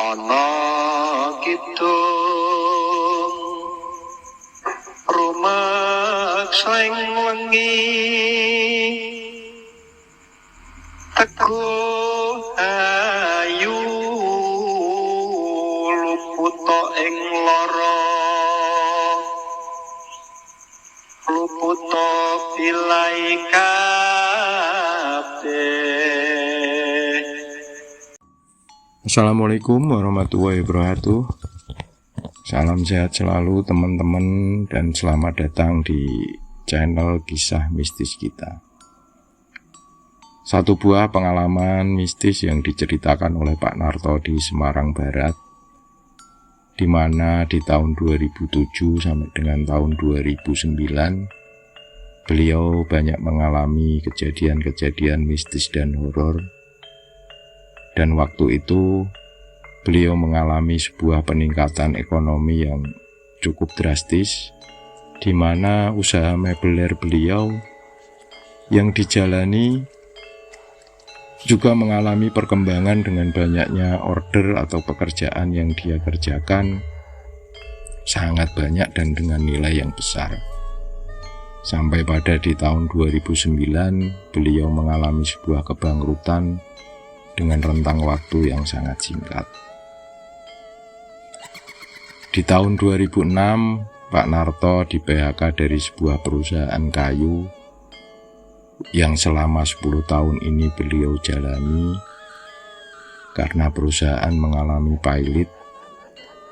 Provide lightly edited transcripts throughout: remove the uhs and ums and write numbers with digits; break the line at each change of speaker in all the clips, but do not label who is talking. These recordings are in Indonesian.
ana kidung rumakseng wengi teguh ayu luputa ing lara luputa pilai kabeh.
Assalamualaikum warahmatullahi wabarakatuh. Salam sehat selalu teman-teman dan selamat datang di channel Kisah Mistis kita. Satu buah pengalaman mistis yang diceritakan oleh Pak Narto di Semarang Barat, di mana di tahun 2007 sampai dengan tahun 2009 beliau banyak mengalami kejadian-kejadian mistis dan horor. Dan waktu itu beliau mengalami sebuah peningkatan ekonomi yang cukup drastis, di mana usaha mebeler beliau yang dijalani juga mengalami perkembangan dengan banyaknya order atau pekerjaan yang dia kerjakan sangat banyak dan dengan nilai yang besar. Sampai pada di tahun 2009 beliau mengalami sebuah kebangkrutan dengan rentang waktu yang sangat singkat. Di tahun 2006, Pak Narto di PHK dari sebuah perusahaan kayu yang selama 10 tahun ini beliau jalani karena perusahaan mengalami pilot,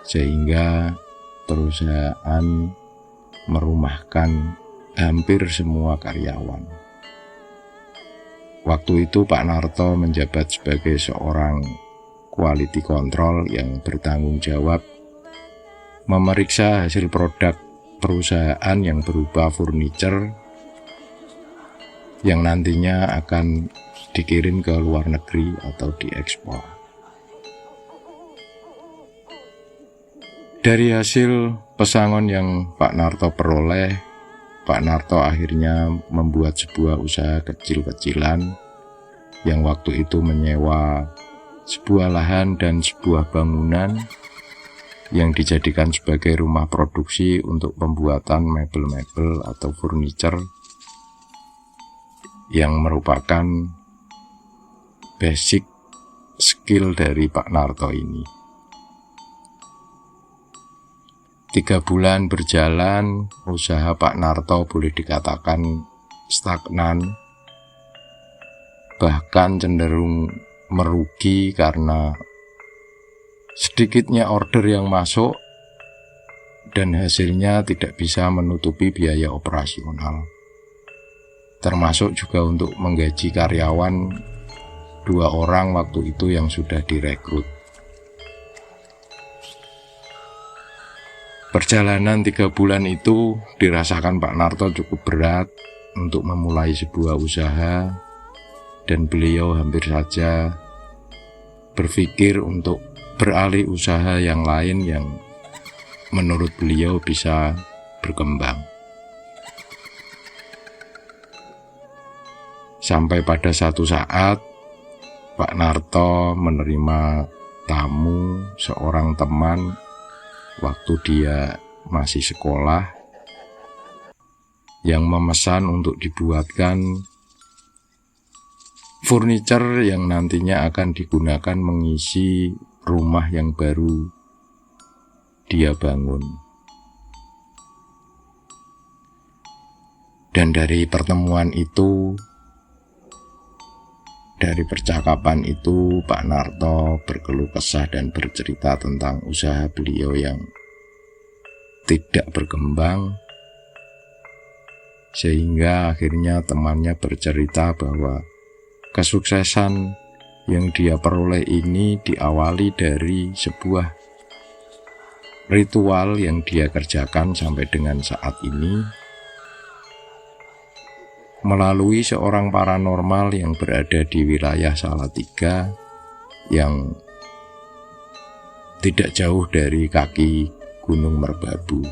sehingga perusahaan merumahkan hampir semua karyawan. Waktu itu Pak Narto menjabat sebagai seorang quality control yang bertanggung jawab memeriksa hasil produk perusahaan yang berupa furniture yang nantinya akan dikirim ke luar negeri atau diekspor. Dari hasil pesangon yang Pak Narto peroleh, Pak Narto akhirnya membuat sebuah usaha kecil-kecilan yang waktu itu menyewa sebuah lahan dan sebuah bangunan yang dijadikan sebagai rumah produksi untuk pembuatan mebel-mebel atau furniture yang merupakan basic skill dari Pak Narto ini. 3 bulan berjalan, usaha Pak Narto boleh dikatakan stagnan, bahkan cenderung merugi karena sedikitnya order yang masuk dan hasilnya tidak bisa menutupi biaya operasional, termasuk juga untuk menggaji karyawan 2 orang waktu itu yang sudah direkrut. Perjalanan 3 bulan itu dirasakan Pak Narto cukup berat untuk memulai sebuah usaha, dan beliau hampir saja berpikir untuk beralih usaha yang lain yang menurut beliau bisa berkembang. Sampai pada satu saat Pak Narto menerima tamu seorang teman waktu dia masih sekolah yang memesan untuk dibuatkan furniture yang nantinya akan digunakan mengisi rumah yang baru dia bangun. Dan dari pertemuan itu, dari percakapan itu, Pak Narto berkeluh kesah dan bercerita tentang usaha beliau yang tidak berkembang, sehingga akhirnya temannya bercerita bahwa kesuksesan yang dia peroleh ini diawali dari sebuah ritual yang dia kerjakan sampai dengan saat ini, melalui seorang paranormal yang berada di wilayah Salatiga yang tidak jauh dari kaki Gunung Merbabu.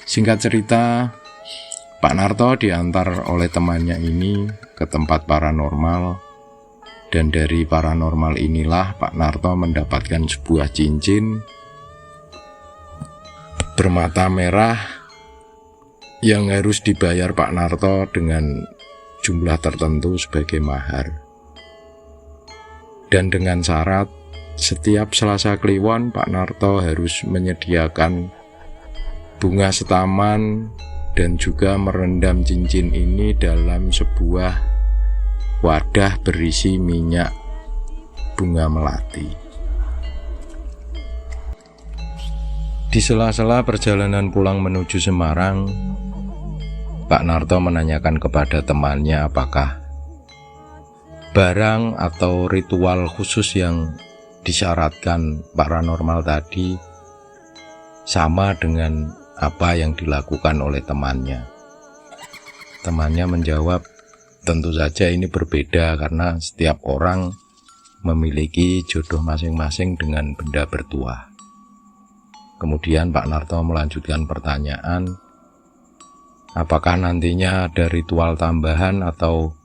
Singkat cerita, Pak Narto diantar oleh temannya ini ke tempat paranormal Dan dari paranormal inilah Pak Narto mendapatkan sebuah cincin bermata merah yang harus dibayar Pak Narto dengan jumlah tertentu sebagai mahar. Dan dengan syarat setiap Selasa Kliwon Pak Narto harus menyediakan bunga setaman dan juga merendam cincin ini dalam sebuah wadah berisi minyak bunga melati. Di sela-sela perjalanan pulang menuju Semarang, Pak Narto menanyakan kepada temannya apakah barang atau ritual khusus yang disyaratkan paranormal tadi sama dengan apa yang dilakukan oleh temannya. Temannya menjawab, tentu saja ini berbeda karena setiap orang memiliki jodoh masing-masing dengan benda bertuah. Kemudian Pak Narto melanjutkan pertanyaan, apakah nantinya ada ritual tambahan atau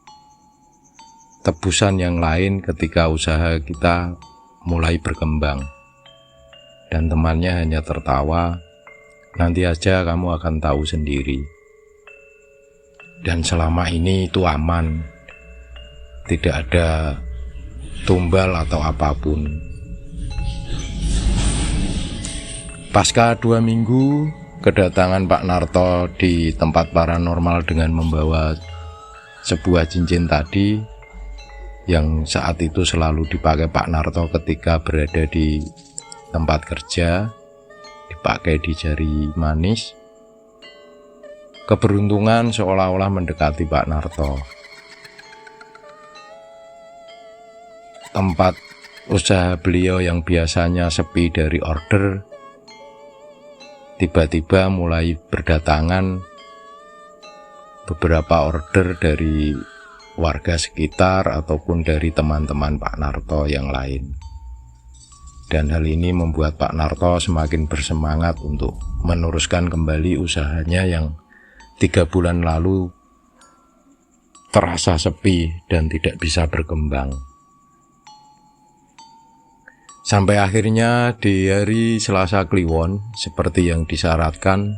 tebusan yang lain ketika usaha kita mulai berkembang? Dan temannya hanya tertawa, nanti aja kamu akan tahu sendiri. Dan selama ini itu aman, tidak ada tumbal atau apapun. Pasca 2 minggu kedatangan Pak Narto di tempat paranormal dengan membawa sebuah cincin tadi yang saat itu selalu dipakai Pak Narto ketika berada di tempat kerja, dipakai di jari manis. Keberuntungan seolah-olah mendekati Pak Narto. Tempat usaha beliau yang biasanya sepi dari order, tiba-tiba mulai berdatangan beberapa order dari warga sekitar ataupun dari teman-teman Pak Narto yang lain. Dan hal ini membuat Pak Narto semakin bersemangat untuk meneruskan kembali usahanya yang 3 bulan lalu terasa sepi dan tidak bisa berkembang. Sampai akhirnya di hari Selasa Kliwon, seperti yang disyaratkan,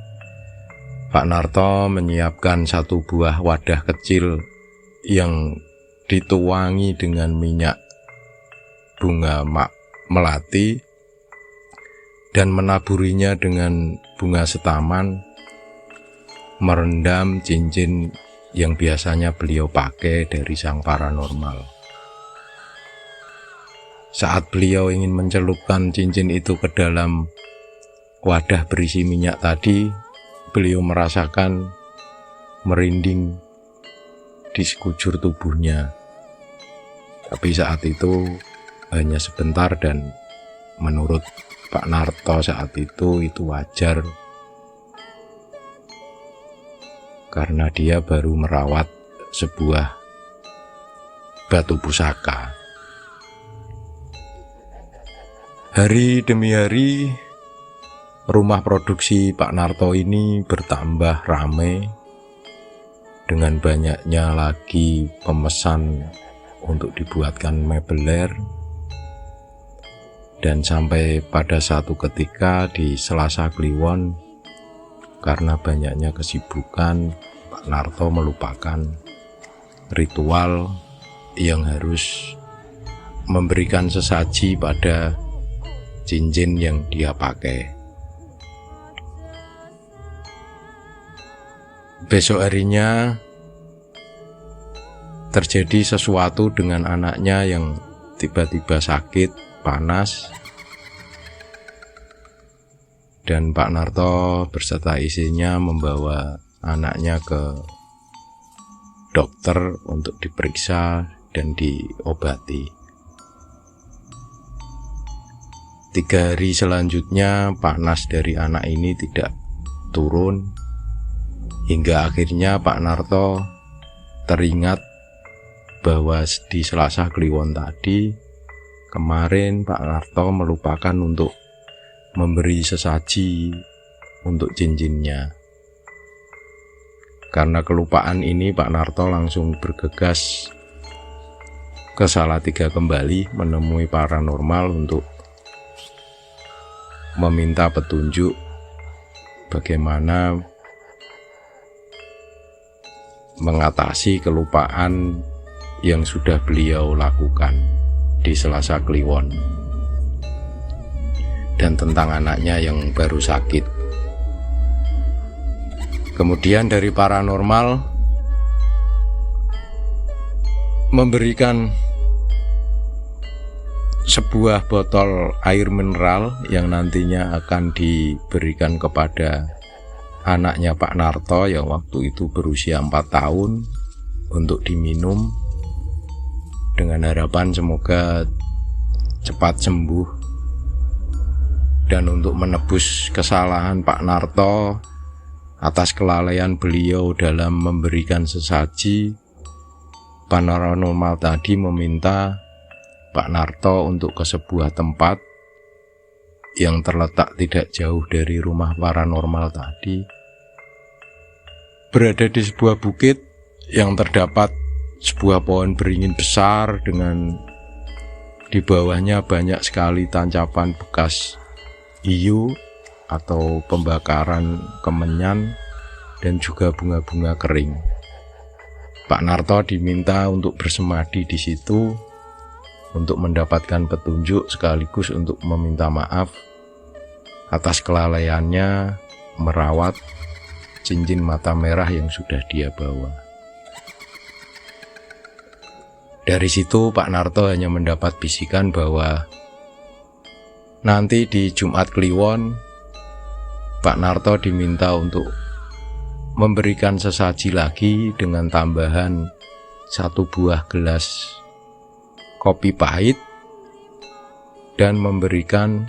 Pak Narto menyiapkan 1 buah wadah kecil yang dituangi dengan minyak bunga melati dan menaburinya dengan bunga setaman, merendam cincin yang biasanya beliau pakai dari sang paranormal. Saat beliau ingin mencelupkan cincin itu ke dalam wadah berisi minyak tadi, beliau merasakan merinding di sekujur tubuhnya. Tapi saat itu hanya sebentar dan menurut Pak Narto saat itu wajar karena dia baru merawat sebuah batu pusaka. Hari demi hari, rumah produksi Pak Narto ini bertambah ramai dengan banyaknya lagi pemesan untuk dibuatkan mebeler. Dan sampai pada satu ketika di Selasa Kliwon, karena banyaknya kesibukan, Pak Narto melupakan ritual yang harus memberikan sesaji pada cincin yang dia pakai. Besok harinya terjadi sesuatu dengan anaknya yang tiba-tiba sakit, panas, dan Pak Narto berserta istrinya membawa anaknya ke dokter untuk diperiksa dan diobati. 3 hari selanjutnya panas dari anak ini tidak turun, hingga akhirnya Pak Narto teringat bahwa di Selasa Kliwon tadi kemarin Pak Narto melupakan untuk memberi sesaji untuk cincinnya. Karena kelupaan ini Pak Narto langsung bergegas ke Salatiga kembali menemui paranormal untuk meminta petunjuk bagaimana mengatasi kelupaan yang sudah beliau lakukan di Selasa Kliwon, dan tentang anaknya yang baru sakit. Kemudian dari paranormal memberikan sebuah botol air mineral yang nantinya akan diberikan kepada anaknya Pak Narto yang waktu itu berusia 4 tahun untuk diminum, dengan harapan semoga cepat sembuh. Dan untuk menebus kesalahan Pak Narto atas kelalaian beliau dalam memberikan sesaji, paranormal tadi meminta Pak Narto untuk ke sebuah tempat yang terletak tidak jauh dari rumah paranormal tadi, berada di sebuah bukit yang terdapat sebuah pohon beringin besar dengan di bawahnya banyak sekali tancapan bekas hiu atau pembakaran kemenyan dan juga bunga-bunga kering. Pak Narto diminta untuk bersemadi di situ untuk mendapatkan petunjuk sekaligus untuk meminta maaf atas kelalaiannya merawat cincin mata merah yang sudah dia bawa. Dari situ Pak Narto hanya mendapat bisikan bahwa nanti di Jumat Kliwon Pak Narto diminta untuk memberikan sesaji lagi dengan tambahan 1 buah gelas kopi pahit dan memberikan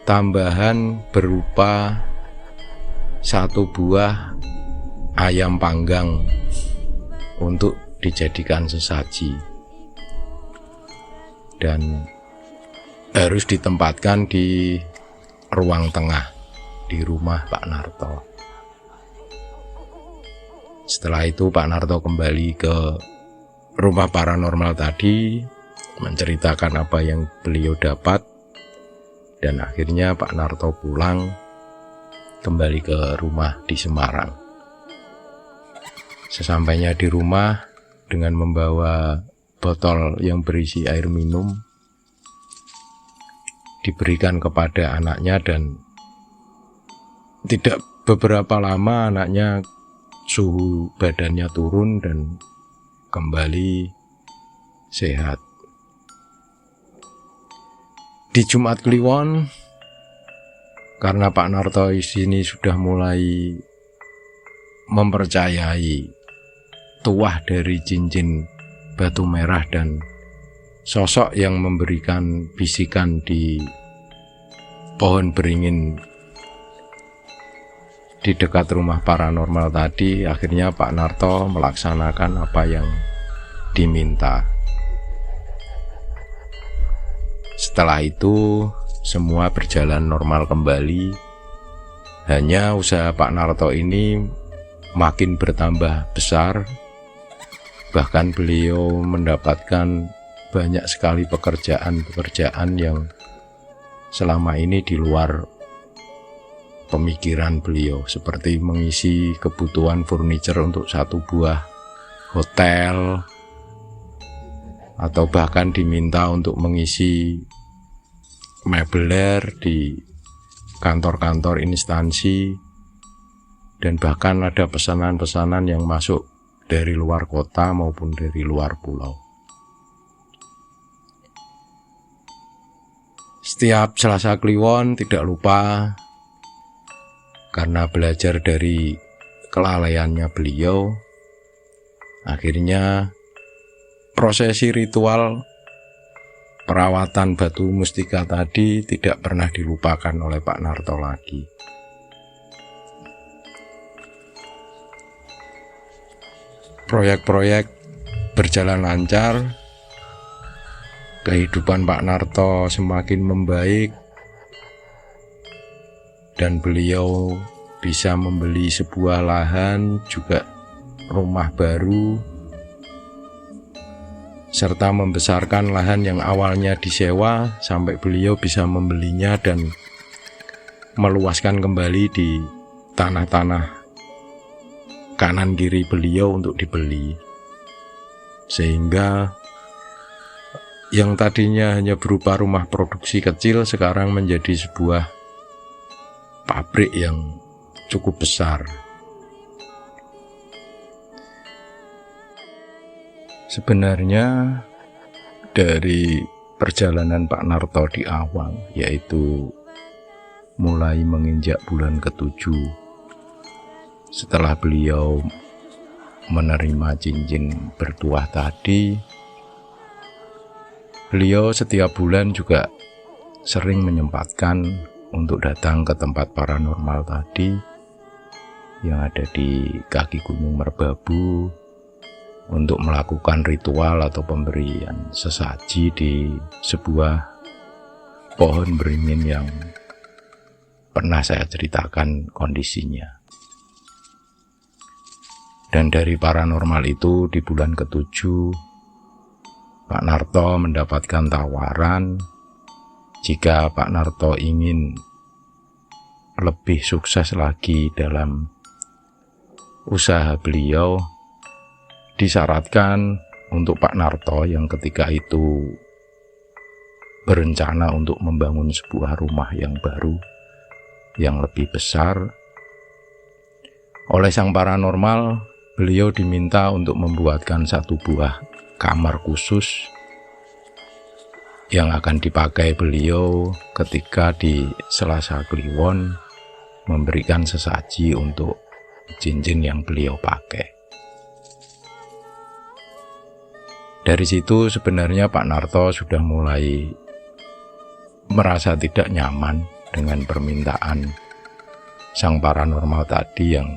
tambahan berupa 1 buah ayam panggang untuk dijadikan sesaji, dan harus ditempatkan di ruang tengah di rumah Pak Narto. Setelah itu Pak Narto kembali ke rumah paranormal tadi, menceritakan apa yang beliau dapat, dan akhirnya Pak Narto pulang kembali ke rumah di Semarang. Sesampainya di rumah, dengan membawa botol yang berisi air minum, diberikan kepada anaknya, dan tidak beberapa lama anaknya suhu badannya turun dan kembali sehat. Di Jumat Kliwon, karena Pak Narto di sini sudah mulai mempercayai tuah dari cincin batu merah dan sosok yang memberikan bisikan di pohon beringin di dekat rumah paranormal tadi, akhirnya Pak Narto melaksanakan apa yang diminta. Setelah itu semua berjalan normal kembali. Hanya usaha Pak Narto ini makin bertambah besar. Bahkan beliau mendapatkan banyak sekali pekerjaan-pekerjaan yang selama ini di luar pemikiran beliau, seperti mengisi kebutuhan furniture untuk 1 buah hotel, atau bahkan diminta untuk mengisi mebeler di kantor-kantor instansi, dan bahkan ada pesanan-pesanan yang masuk dari luar kota maupun dari luar pulau. Setiap Selasa Kliwon tidak lupa, karena belajar dari kelalaiannya beliau, akhirnya prosesi ritual perawatan batu mustika tadi tidak pernah dilupakan oleh Pak Narto lagi. Proyek-proyek berjalan lancar, kehidupan Pak Narto semakin membaik, dan beliau bisa membeli sebuah lahan, juga rumah baru, serta membesarkan lahan yang awalnya disewa sampai beliau bisa membelinya dan meluaskan kembali di tanah-tanah kanan kiri beliau untuk dibeli, sehingga yang tadinya hanya berupa rumah produksi kecil sekarang menjadi sebuah pabrik yang cukup besar. Sebenarnya dari perjalanan Pak Narto di awal, yaitu mulai menginjak bulan ke-7 setelah beliau menerima cincin bertuah tadi, beliau setiap bulan juga sering menyempatkan untuk datang ke tempat paranormal tadi yang ada di kaki Gunung Merbabu untuk melakukan ritual atau pemberian sesaji di sebuah pohon beringin yang pernah saya ceritakan kondisinya. Dan dari paranormal itu di bulan ke-7 Pak Narto mendapatkan tawaran jika Pak Narto ingin lebih sukses lagi dalam usaha beliau, disyaratkan untuk Pak Narto yang ketika itu berencana untuk membangun sebuah rumah yang baru, yang lebih besar. Oleh sang paranormal, beliau diminta untuk membuatkan satu buah kamar khusus yang akan dipakai beliau ketika di Selasa Kliwon memberikan sesaji untuk cincin yang beliau pakai. Dari situ sebenarnya Pak Narto sudah mulai merasa tidak nyaman dengan permintaan sang paranormal tadi yang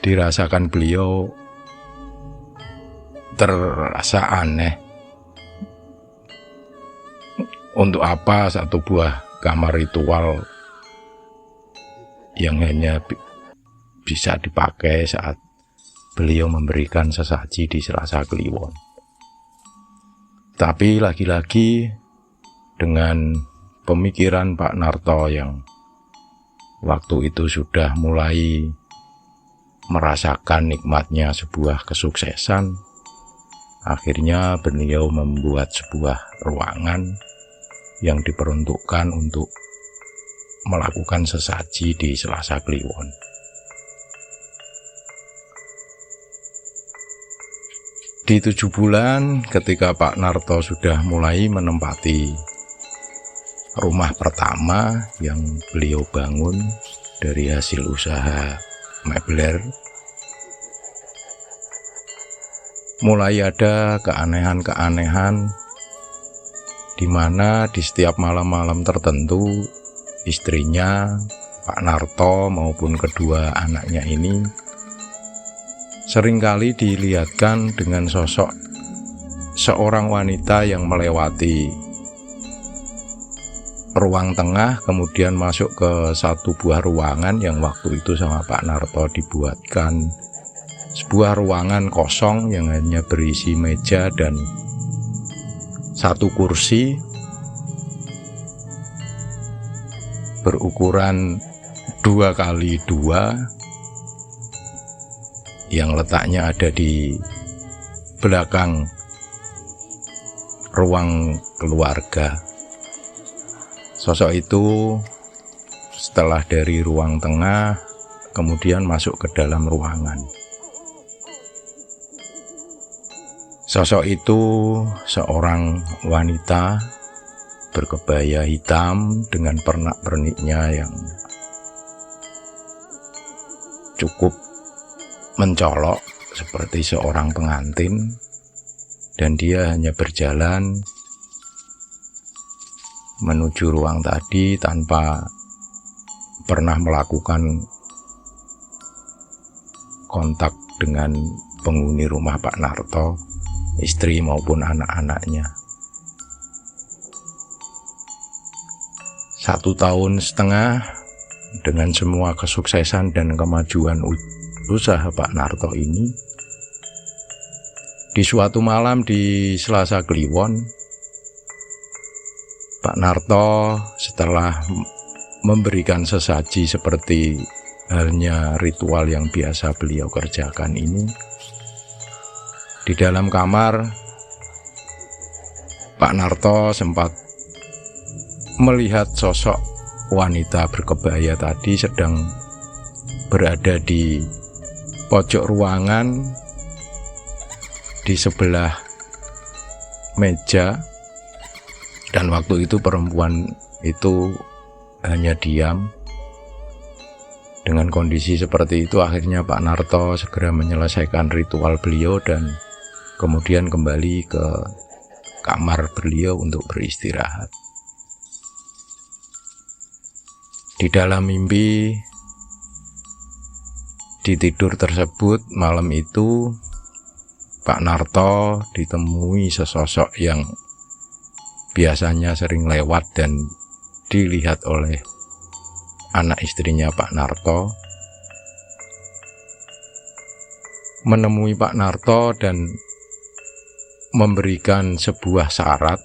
dirasakan beliau terasa aneh. Untuk apa satu buah kamar ritual yang hanya bisa dipakai saat beliau memberikan sesaji di Selasa Kliwon? Tapi lagi-lagi dengan pemikiran Pak Narto yang waktu itu sudah mulai merasakan nikmatnya sebuah kesuksesan, akhirnya beliau membuat sebuah ruangan yang diperuntukkan untuk melakukan sesaji di Selasa Kliwon. Di 7 bulan ketika Pak Narto sudah mulai menempati rumah pertama yang beliau bangun dari hasil usaha mebler, mulai ada keanehan-keanehan di mana di setiap malam-malam tertentu istrinya, Pak Narto maupun kedua anaknya ini seringkali dilihatkan dengan sosok seorang wanita yang melewati ruang tengah, kemudian masuk ke satu buah ruangan yang waktu itu sama Pak Narto dibuatkan sebuah ruangan kosong yang hanya berisi meja dan satu kursi berukuran 2x2 yang letaknya ada di belakang ruang keluarga. Sosok itu setelah dari ruang tengah kemudian masuk ke dalam ruangan. Sosok itu seorang wanita berkebaya hitam dengan pernak-perniknya yang cukup mencolok seperti seorang pengantin, dan dia hanya berjalan menuju ruang tadi tanpa pernah melakukan kontak dengan penghuni rumah Pak Narto, istri maupun anak-anaknya. 1,5 tahun dengan semua kesuksesan dan kemajuan usaha Pak Narto ini, Di suatu malam di Selasa Kliwon, Pak Narto setelah memberikan sesaji seperti halnya ritual yang biasa beliau kerjakan ini, di dalam kamar Pak Narto sempat melihat sosok wanita berkebaya tadi sedang berada di pojok ruangan di sebelah meja, dan waktu itu perempuan itu hanya diam. Dengan kondisi seperti itu akhirnya Pak Narto segera menyelesaikan ritual beliau dan kemudian kembali ke kamar beliau untuk beristirahat. Di dalam mimpi di tidur tersebut malam itu Pak Narto ditemui sesosok yang biasanya sering lewat dan dilihat oleh anak istrinya Pak Narto. Menemui Pak Narto dan memberikan sebuah syarat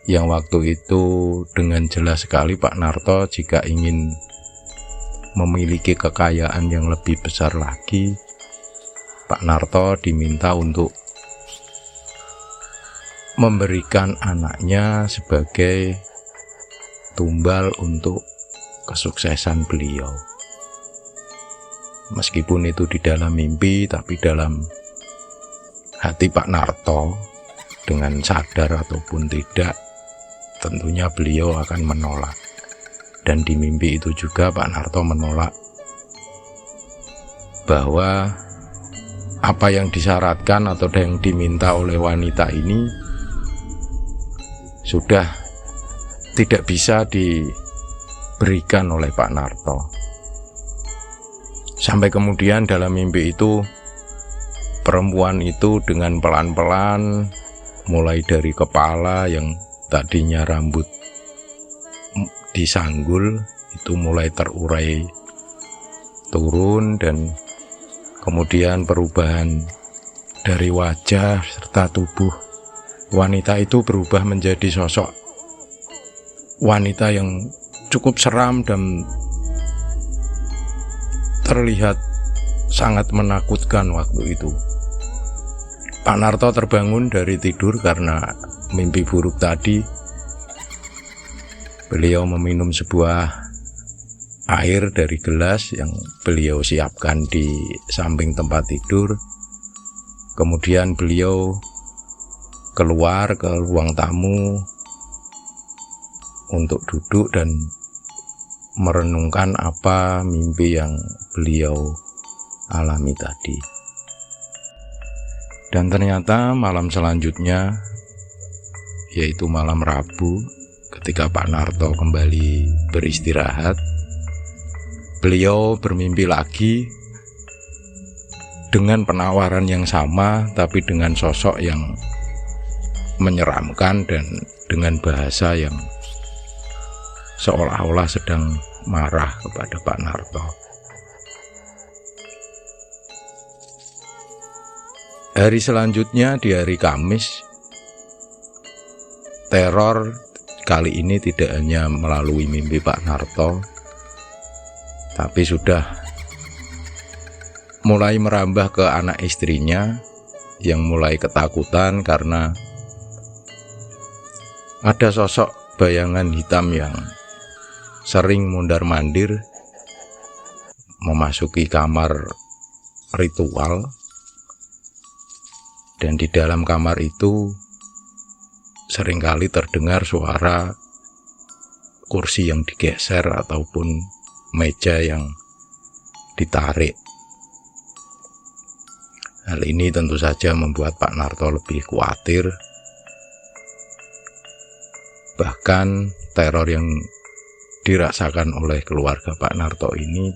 yang waktu itu dengan jelas sekali Pak Narto jika ingin memiliki kekayaan yang lebih besar lagi, Pak Narto diminta untuk memberikan anaknya sebagai tumbal untuk kesuksesan beliau. Meskipun itu di dalam mimpi, tapi dalam hati Pak Narto, dengan sadar ataupun tidak, tentunya beliau akan menolak. Dan di mimpi itu juga Pak Narto menolak bahwa apa yang disyaratkan atau yang diminta oleh wanita ini sudah tidak bisa diberikan oleh Pak Narto. Sampai kemudian dalam mimpi itu perempuan itu dengan pelan-pelan mulai dari kepala yang tadinya rambut disanggul itu mulai terurai turun, dan kemudian perubahan dari wajah serta tubuh wanita itu berubah menjadi sosok wanita yang cukup seram dan terlihat sangat menakutkan waktu itu. Pak Narto terbangun dari tidur karena mimpi buruk tadi. Beliau meminum sebuah air dari gelas yang beliau siapkan di samping tempat tidur. Kemudian beliau keluar ke ruang tamu untuk duduk dan merenungkan apa mimpi yang beliau alami tadi. Dan ternyata malam selanjutnya, yaitu malam Rabu, ketika Pak Narto kembali beristirahat, beliau bermimpi lagi dengan penawaran yang sama, tapi dengan sosok yang menyeramkan dan dengan bahasa yang seolah-olah sedang marah kepada Pak Narto. Hari selanjutnya, di hari Kamis, teror kali ini tidak hanya melalui mimpi Pak Narto, tapi sudah mulai merambah ke anak istrinya yang mulai ketakutan karena ada sosok bayangan hitam yang sering mondar-mandir memasuki kamar ritual, dan di dalam kamar itu seringkali terdengar suara kursi yang digeser ataupun meja yang ditarik. Hal ini tentu saja membuat Pak Narto lebih khawatir. Bahkan teror yang dirasakan oleh keluarga Pak Narto ini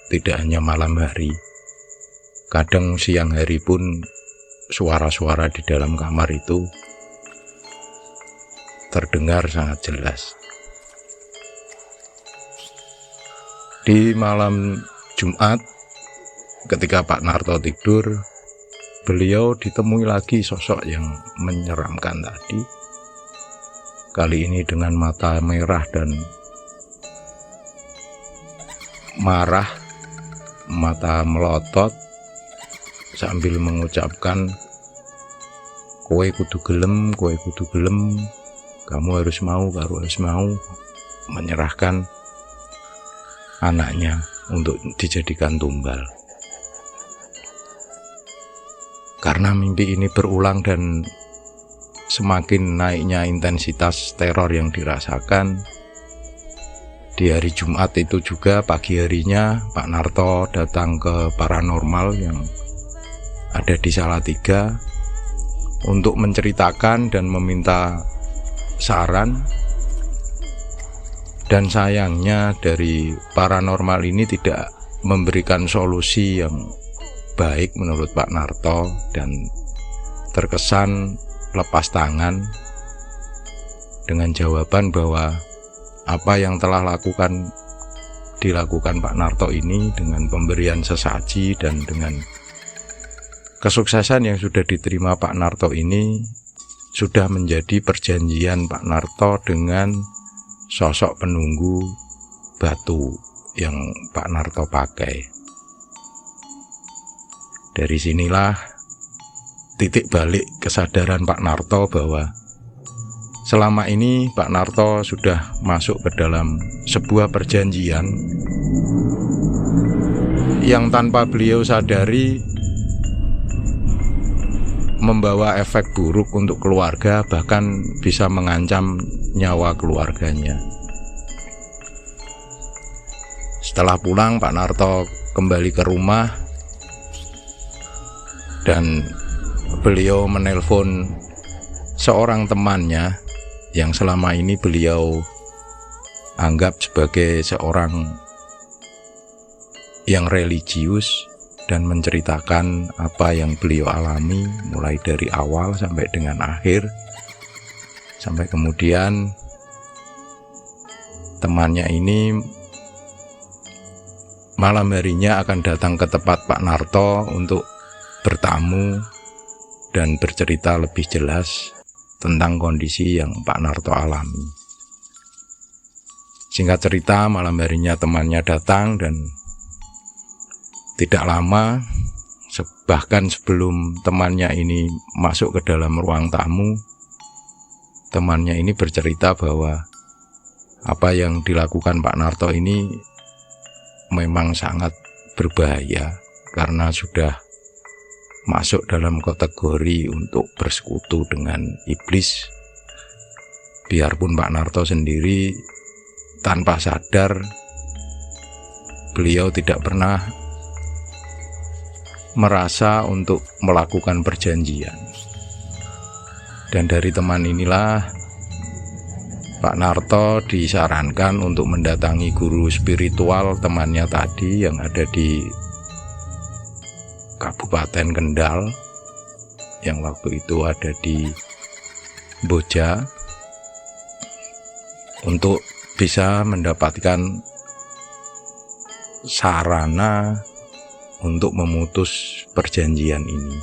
tidak hanya malam hari, kadang siang hari pun suara-suara di dalam kamar itu terdengar sangat jelas. Di malam Jumat, ketika Pak Narto tidur, beliau ditemui lagi sosok yang menyeramkan tadi. Kali ini dengan mata merah dan marah, mata melotot, sambil mengucapkan, kowe kudu gelem, kamu harus mau, menyerahkan anaknya untuk dijadikan tumbal. Karena mimpi ini berulang dan semakin naiknya intensitas teror yang dirasakan, di hari Jumat itu juga pagi harinya Pak Narto datang ke paranormal yang ada di Salatiga untuk menceritakan dan meminta saran. Dan sayangnya dari paranormal ini tidak memberikan solusi yang baik menurut Pak Narto, dan terkesan lepas tangan dengan jawaban bahwa apa yang telah dilakukan Pak Narto ini dengan pemberian sesaji dan dengan kesuksesan yang sudah diterima Pak Narto ini sudah menjadi perjanjian Pak Narto dengan sosok penunggu batu yang Pak Narto pakai. Dari sinilah titik balik kesadaran Pak Narto bahwa selama ini Pak Narto sudah masuk ke dalam sebuah perjanjian yang tanpa beliau sadari membawa efek buruk untuk keluarga, bahkan bisa mengancam nyawa keluarganya. Setelah pulang, Pak Narto kembali ke rumah dan beliau menelpon seorang temannya yang selama ini beliau anggap sebagai seorang yang religius, dan menceritakan apa yang beliau alami mulai dari awal sampai dengan akhir, sampai kemudian temannya ini malam harinya akan datang ke tempat Pak Narto untuk bertamu dan bercerita lebih jelas tentang kondisi yang Pak Narto alami. Singkat cerita, malam harinya temannya datang, dan tidak lama, bahkan sebelum temannya ini masuk ke dalam ruang tamu, temannya ini bercerita bahwa apa yang dilakukan Pak Narto ini memang sangat berbahaya karena sudah masuk dalam kategori untuk bersekutu dengan iblis. Biarpun Pak Narto sendiri tanpa sadar, beliau tidak pernah merasa untuk melakukan perjanjian. Dan dari teman inilah Pak Narto disarankan untuk mendatangi guru spiritual temannya tadi yang ada di Kabupaten Kendal, yang waktu itu ada di Boja, untuk bisa mendapatkan sarana untuk memutus perjanjian ini.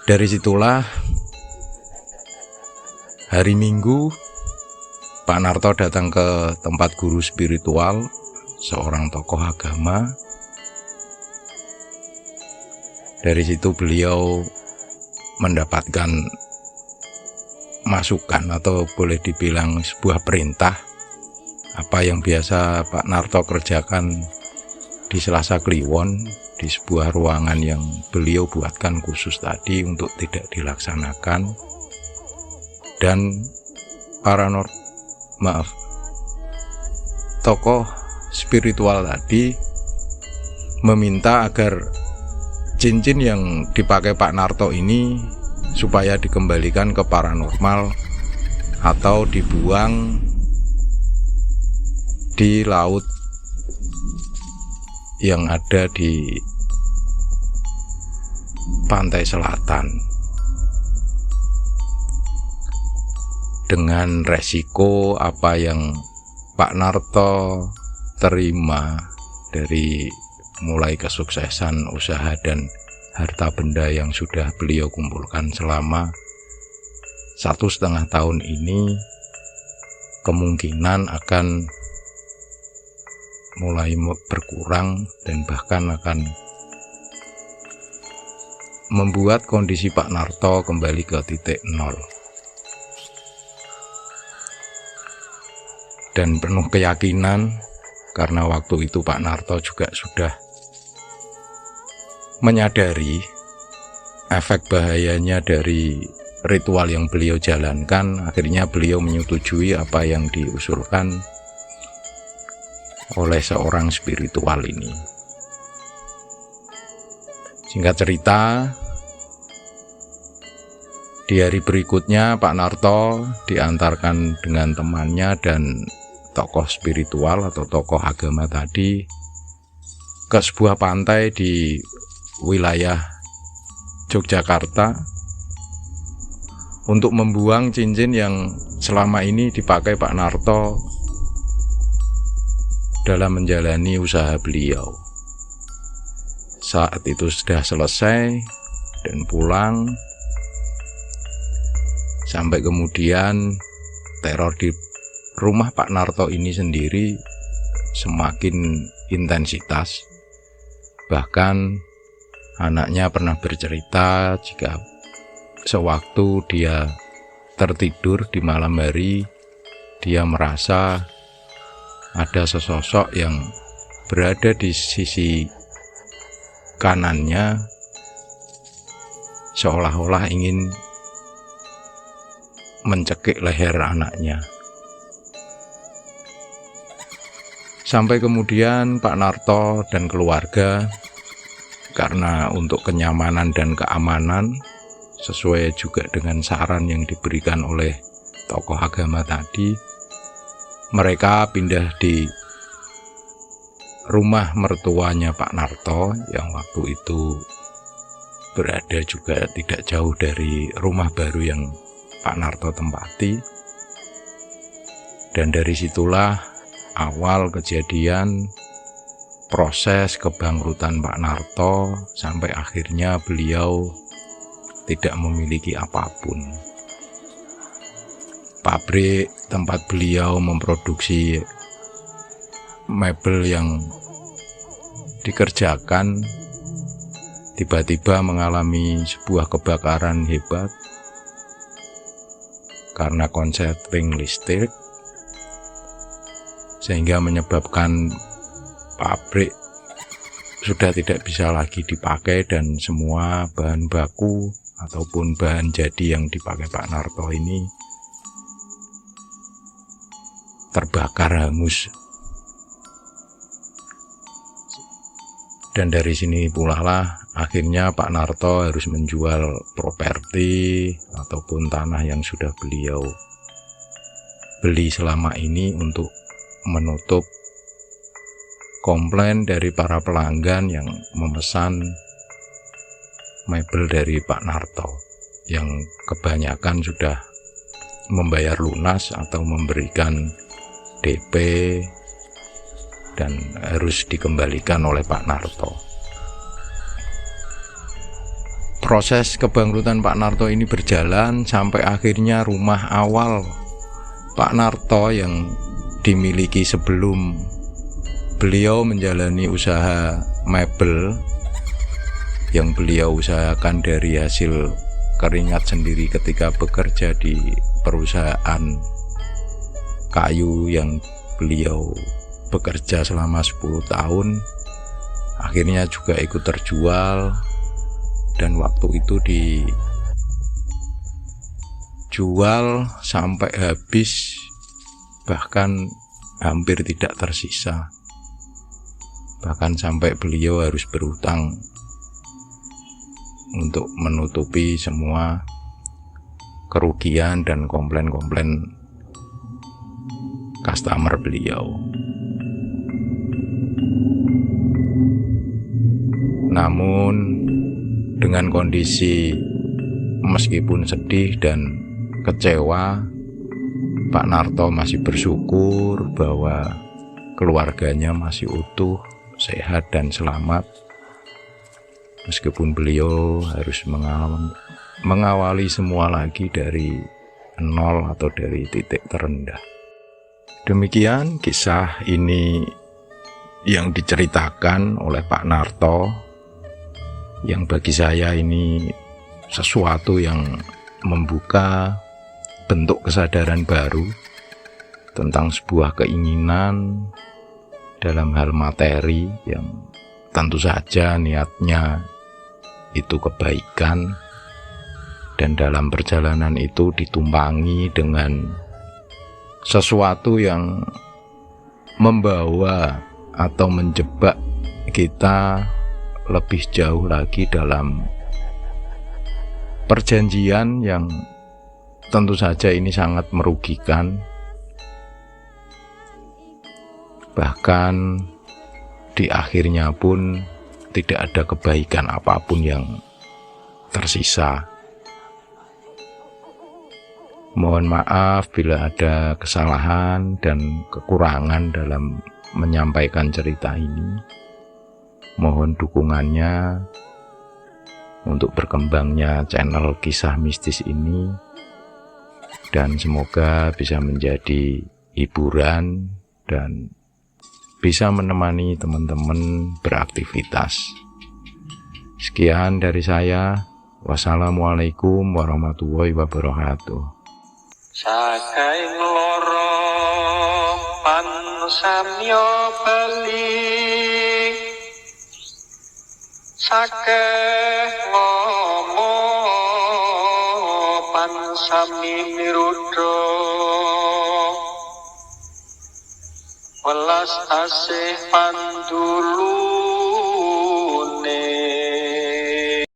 Dari situlah hari Minggu Pak Narto datang ke tempat guru spiritual, seorang tokoh agama. Dari situ beliau mendapatkan masukan, atau boleh dibilang sebuah perintah, apa yang biasa Pak Narto kerjakan di Selasa Kliwon, di sebuah ruangan yang beliau buatkan khusus tadi untuk tidak dilaksanakan. Dan tokoh spiritual tadi meminta agar cincin yang dipakai Pak Narto ini supaya dikembalikan ke paranormal atau dibuang di laut yang ada di pantai selatan, dengan resiko apa yang Pak Narto terima dari mulai kesuksesan usaha dan harta benda yang sudah beliau kumpulkan selama 1,5 tahun ini kemungkinan akan mulai berkurang dan bahkan akan membuat kondisi Pak Narto kembali ke titik nol. Dan penuh keyakinan karena waktu itu Pak Narto juga sudah menyadari efek bahayanya dari ritual yang beliau jalankan. Akhirnya beliau menyetujui apa yang diusulkan oleh seorang spiritual ini. Singkat cerita, di hari berikutnya Pak Narto diantarkan dengan temannya dan tokoh spiritual atau tokoh agama tadi ke sebuah pantai di wilayah Yogyakarta untuk membuang cincin yang selama ini dipakai Pak Narto dalam menjalani usaha beliau. Saat itu sudah selesai dan pulang, sampai kemudian teror di rumah Pak Narto ini sendiri semakin intensitas. Bahkan anaknya pernah bercerita jika sewaktu dia tertidur di malam hari, dia merasa ada sesosok yang berada di sisi kanannya, seolah-olah ingin mencekik leher anaknya. Sampai kemudian Pak Narto dan keluarga, karena untuk kenyamanan dan keamanan, sesuai juga dengan saran yang diberikan oleh tokoh agama tadi, mereka pindah di rumah mertuanya Pak Narto yang waktu itu berada juga tidak jauh dari rumah baru yang Pak Narto tempati. Dan dari situlah awal kejadian proses kebangkrutan Pak Narto sampai akhirnya beliau tidak memiliki apapun. Pabrik tempat beliau memproduksi mebel yang dikerjakan tiba-tiba mengalami sebuah kebakaran hebat karena konsleting listrik, sehingga menyebabkan pabrik sudah tidak bisa lagi dipakai dan semua bahan baku ataupun bahan jadi yang dipakai Pak Narto ini terbakar hangus. Dan dari sini pula lah akhirnya Pak Narto harus menjual properti ataupun tanah yang sudah beliau beli selama ini untuk menutup komplain dari para pelanggan yang memesan mebel dari Pak Narto yang kebanyakan sudah membayar lunas atau memberikan DP dan harus dikembalikan oleh Pak Narto. Proses kebangkrutan Pak Narto ini berjalan sampai akhirnya rumah awal Pak Narto yang dimiliki sebelum beliau menjalani usaha mebel yang beliau usahakan dari hasil keringat sendiri ketika bekerja di perusahaan kayu yang beliau bekerja selama 10 tahun, akhirnya juga ikut terjual, dan waktu itu dijual sampai habis, bahkan hampir tidak tersisa, bahkan sampai beliau harus berutang untuk menutupi semua kerugian dan komplain-komplain customer beliau. Namun dengan kondisi meskipun sedih dan kecewa, Pak Narto masih bersyukur bahwa keluarganya masih utuh, sehat dan selamat, meskipun beliau harus mengawali semua lagi dari nol atau dari titik terendah. Demikian kisah ini yang diceritakan oleh Pak Narto, yang bagi saya ini sesuatu yang membuka bentuk kesadaran baru tentang sebuah keinginan dalam hal materi yang tentu saja niatnya itu kebaikan, dan dalam perjalanan itu ditumpangi dengan sesuatu yang membawa atau menjebak kita lebih jauh lagi dalam perjanjian yang tentu saja ini sangat merugikan. Bahkan di akhirnya pun tidak ada kebaikan apapun yang tersisa. Mohon maaf bila ada kesalahan dan kekurangan dalam menyampaikan cerita ini. Mohon dukungannya untuk berkembangnya channel kisah mistis ini, dan semoga bisa menjadi hiburan dan bisa menemani teman-teman beraktivitas. Sekian dari saya. Wassalamualaikum warahmatullahi wabarakatuh.
Saking loro pan samya bali, sakeh ngomong pan sami mirudo, welas asih pandulu